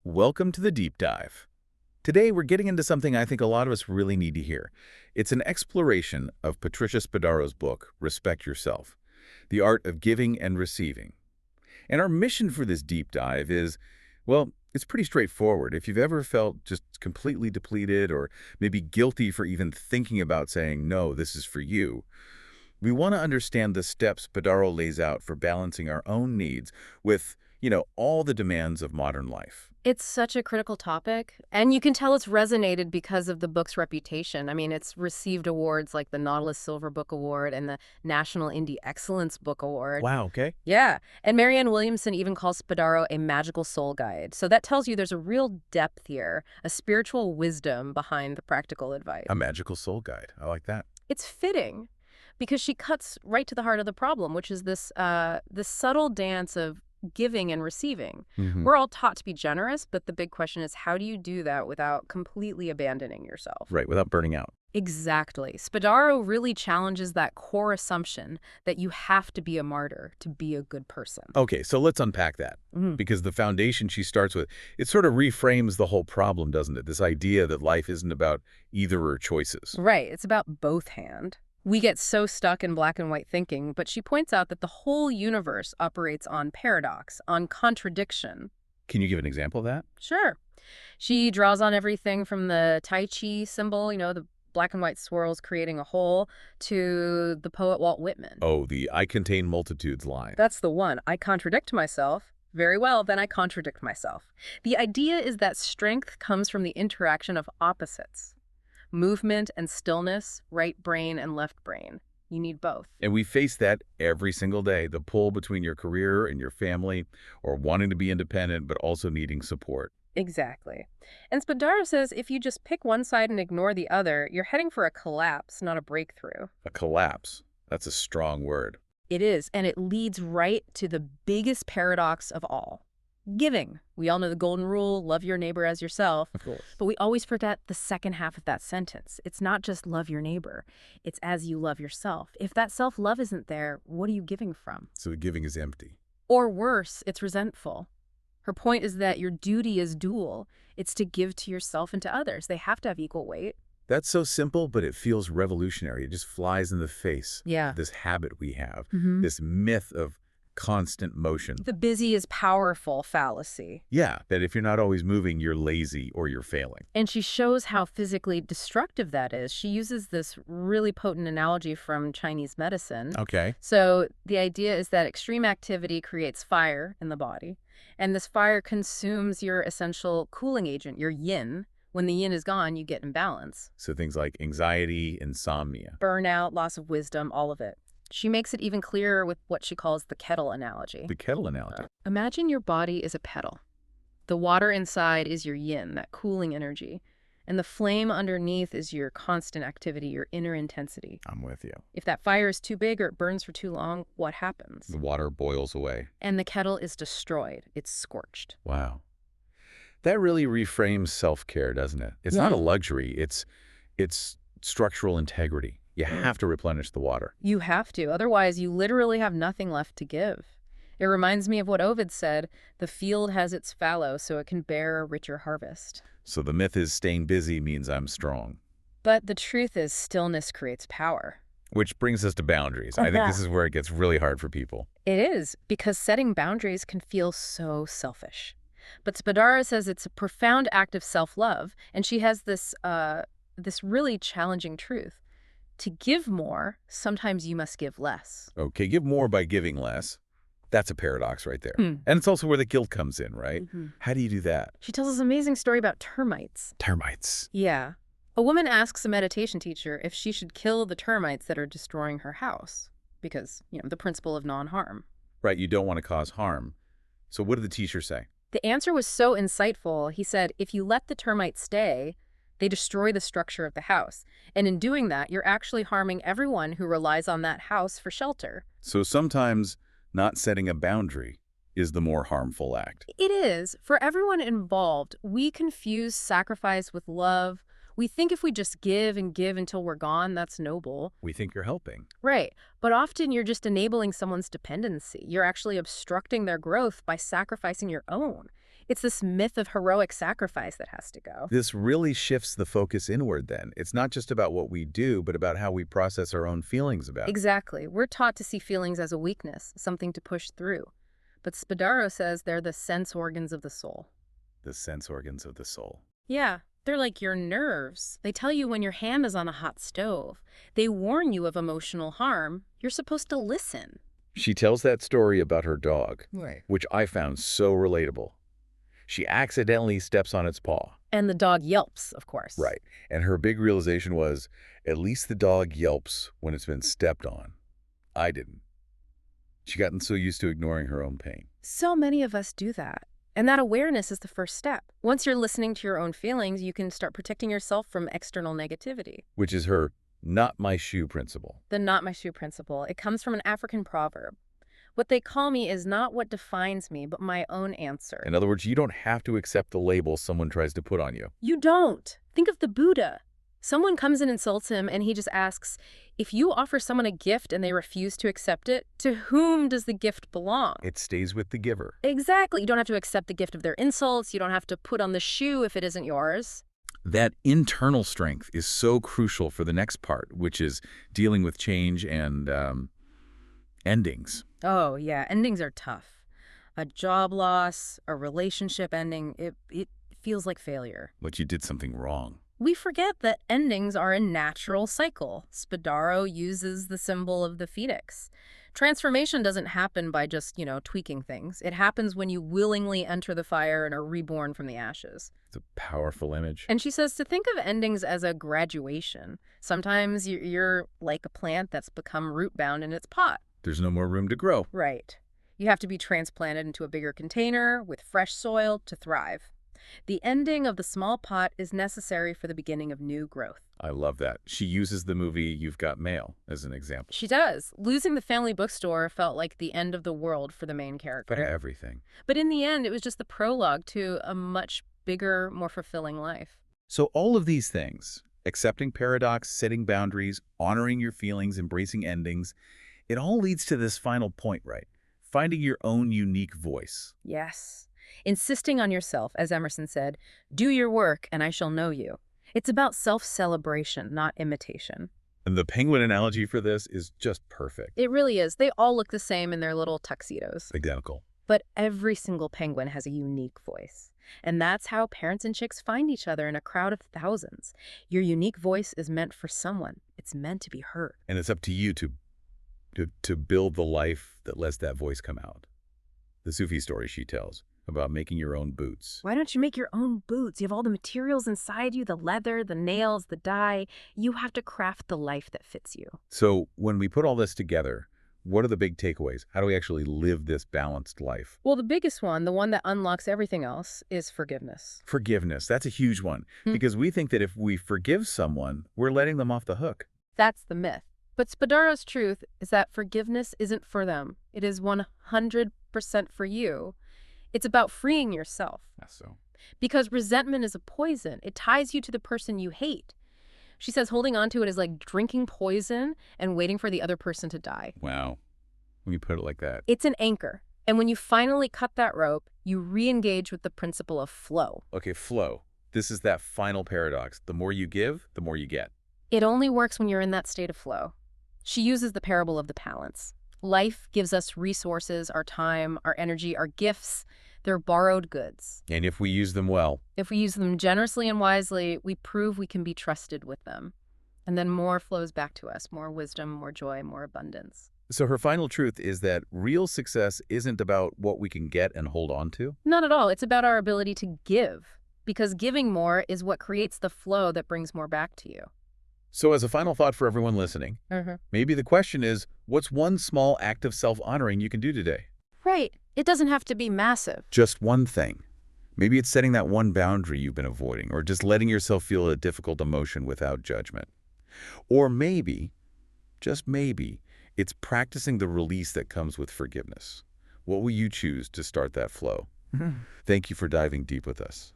Welcome to the deep dive. Today we're getting into something I think a lot of us really need to hear. It's an exploration of Patricia Spadaro's book, Respect Yourself, The Art of Giving and Receiving. And our mission for this deep dive is, well, it's pretty straightforward. If you've ever felt just completely depleted or maybe guilty for even thinking about saying, no, this is for you, we want to understand the steps Spadaro lays out for balancing our own needs with, all the demands of modern life. It's such a critical topic, and you can tell it's resonated because of the book's reputation. I mean, it's received awards like the Nautilus Silver Book Award and the National Indie Excellence Book Award. Wow, okay. Yeah, and Marianne Williamson even calls Spadaro a magical soul guide. So that tells you there's a real depth here, a spiritual wisdom behind the practical advice. A magical soul guide. I like that. It's fitting because she cuts right to the heart of the problem, which is this subtle dance of giving and receiving. We're all taught to be generous, but the big question is, how do you do that without completely abandoning yourself? Right, without burning out. Exactly. Spadaro really challenges that core assumption that you have to be a martyr to be a good person. Okay, so let's unpack that. Because the foundation she starts with, it sort of reframes the whole problem, doesn't it? This idea that life isn't about either or choices. Right. It's about both hand. We get so stuck in black and white thinking, but she points out that the whole universe operates on paradox, on contradiction. Can you give an example of that? Sure. She draws on everything from the Tai Chi symbol, the black and white swirls creating a whole, to the poet Walt Whitman. Oh, the I contain multitudes line. That's the one. I contradict myself. Very well, then I contradict myself. The idea is that strength comes from the interaction of opposites. Movement and stillness, right brain and left brain. You need both. And we face that every single day, the pull between your career and your family, or wanting to be independent but also needing support. Exactly. And Spadaro says if you just pick one side and ignore the other, you're heading for a collapse, not a breakthrough. A collapse. That's a strong word. It is, and it leads right to the biggest paradox of all. Giving. We all know the golden rule, love your neighbor as yourself. Of course. But we always forget the second half of that sentence. It's not just love your neighbor. It's as you love yourself. If that self-love isn't there, what are you giving from? So the giving is empty. Or worse, it's resentful. Her point is that your duty is dual. It's to give to yourself and to others. They have to have equal weight. That's so simple, but it feels revolutionary. It just flies in the face. Yeah. This habit we have, this myth of constant motion. The busy is powerful fallacy. Yeah, that if you're not always moving, you're lazy or you're failing. And she shows how physically destructive that is. She uses this really potent analogy from Chinese medicine. Okay. So the idea is that extreme activity creates fire in the body, and this fire consumes your essential cooling agent, your yin. When the yin is gone, you get imbalance. So things like anxiety, insomnia. Burnout, loss of wisdom, all of it. She makes it even clearer with what she calls the kettle analogy. The kettle analogy. Imagine your body is a kettle. The water inside is your yin, that cooling energy. And the flame underneath is your constant activity, your inner intensity. I'm with you. If that fire is too big or it burns for too long, what happens? The water boils away. And the kettle is destroyed. It's scorched. Wow. That really reframes self-care, doesn't it? It's not a luxury. It's structural integrity. You have to replenish the water. You have to. Otherwise, you literally have nothing left to give. It reminds me of what Ovid said, the field has its fallow so it can bear a richer harvest. So the myth is staying busy means I'm strong. But the truth is stillness creates power. Which brings us to boundaries. I think this is where it gets really hard for people. It is, because setting boundaries can feel so selfish. But Spadaro says it's a profound act of self-love, and she has this really challenging truth. To give more, sometimes you must give less. Okay, give more by giving less. That's a paradox right there. And it's also where the guilt comes in, right? How do you do that? She tells us an amazing story about termites. Termites. Yeah. A woman asks a meditation teacher if she should kill the termites that are destroying her house. Because, the principle of non-harm. Right, you don't want to cause harm. So what did the teacher say? The answer was so insightful. He said, if you let the termites stay, they destroy the structure of the house. And in doing that, you're actually harming everyone who relies on that house for shelter. So sometimes not setting a boundary is the more harmful act. It is. For everyone involved, we confuse sacrifice with love. We think if we just give and give until we're gone, that's noble. We think you're helping. Right. But often you're just enabling someone's dependency. You're actually obstructing their growth by sacrificing your own. It's this myth of heroic sacrifice that has to go. This really shifts the focus inward then. It's not just about what we do, but about how we process our own feelings about it. Exactly. We're taught to see feelings as a weakness, something to push through. But Spadaro says they're the sense organs of the soul. The sense organs of the soul. Yeah, they're like your nerves. They tell you when your hand is on a hot stove. They warn you of emotional harm. You're supposed to listen. She tells that story about her dog, Right. which I found so relatable. She accidentally steps on its paw. And the dog yelps, of course. Right. And her big realization was, at least the dog yelps when it's been stepped on. I didn't. She'd gotten so used to ignoring her own pain. So many of us do that. And that awareness is the first step. Once you're listening to your own feelings, you can start protecting yourself from external negativity. Which is her not my shoe principle. The not my shoe principle. It comes from an African proverb. What they call me is not what defines me, but my own answer. In other words, you don't have to accept the label someone tries to put on you. You don't. Think of the Buddha. Someone comes and insults him, and he just asks, if you offer someone a gift and they refuse to accept it, to whom does the gift belong? It stays with the giver. Exactly. You don't have to accept the gift of their insults. You don't have to put on the shoe if it isn't yours. That internal strength is so crucial for the next part, which is dealing with change and endings. Oh, yeah. Endings are tough. A job loss, a relationship ending, it feels like failure. Like you did something wrong. We forget that endings are a natural cycle. Spadaro uses the symbol of the phoenix. Transformation doesn't happen by just, tweaking things. It happens when you willingly enter the fire and are reborn from the ashes. It's a powerful image. And she says to think of endings as a graduation. Sometimes you're like a plant that's become root-bound in its pot. There's no more room to grow. Right. You have to be transplanted into a bigger container with fresh soil to thrive. The ending of the small pot is necessary for the beginning of new growth. I love that. She uses the movie You've Got Mail as an example. She does. Losing the family bookstore felt like the end of the world for the main character. For everything. But in the end, it was just the prologue to a much bigger, more fulfilling life. So all of these things, accepting paradox, setting boundaries, honoring your feelings, embracing endings, it all leads to this final point, right? Finding your own unique voice. Yes. Insisting on yourself, as Emerson said, do your work and I shall know you. It's about self-celebration, not imitation. And the penguin analogy for this is just perfect. It really is. They all look the same in their little tuxedos. Identical. But every single penguin has a unique voice. And that's how parents and chicks find each other in a crowd of thousands. Your unique voice is meant for someone. It's meant to be heard. And it's up to you to build the life that lets that voice come out. The Sufi story she tells about making your own boots. Why don't you make your own boots? You have all the materials inside you, the leather, the nails, the dye. You have to craft the life that fits you. So when we put all this together, what are the big takeaways? How do we actually live this balanced life? Well, the biggest one, the one that unlocks everything else, is forgiveness. Forgiveness. That's a huge one. Because we think that if we forgive someone, we're letting them off the hook. That's the myth. But Spadaro's truth is that forgiveness isn't for them. It is 100% for you. It's about freeing yourself. That's so. Because resentment is a poison. It ties you to the person you hate. She says holding on to it is like drinking poison and waiting for the other person to die. Wow. When you put it like that. It's an anchor. And when you finally cut that rope, you re-engage with the principle of flow. Okay, flow. This is that final paradox. The more you give, the more you get. It only works when you're in that state of flow. She uses the parable of the talents. Life gives us resources, our time, our energy, our gifts. They're borrowed goods. And if we use them well. If we use them generously and wisely, we prove we can be trusted with them. And then more flows back to us, more wisdom, more joy, more abundance. So her final truth is that real success isn't about what we can get and hold on to. Not at all. It's about our ability to give. Because giving more is what creates the flow that brings more back to you. So as a final thought for everyone listening, maybe the question is, what's one small act of self-honoring you can do today? Right. It doesn't have to be massive. Just one thing. Maybe it's setting that one boundary you've been avoiding, or just letting yourself feel a difficult emotion without judgment. Or maybe, just maybe, it's practicing the release that comes with forgiveness. What will you choose to start that flow? Thank you for diving deep with us.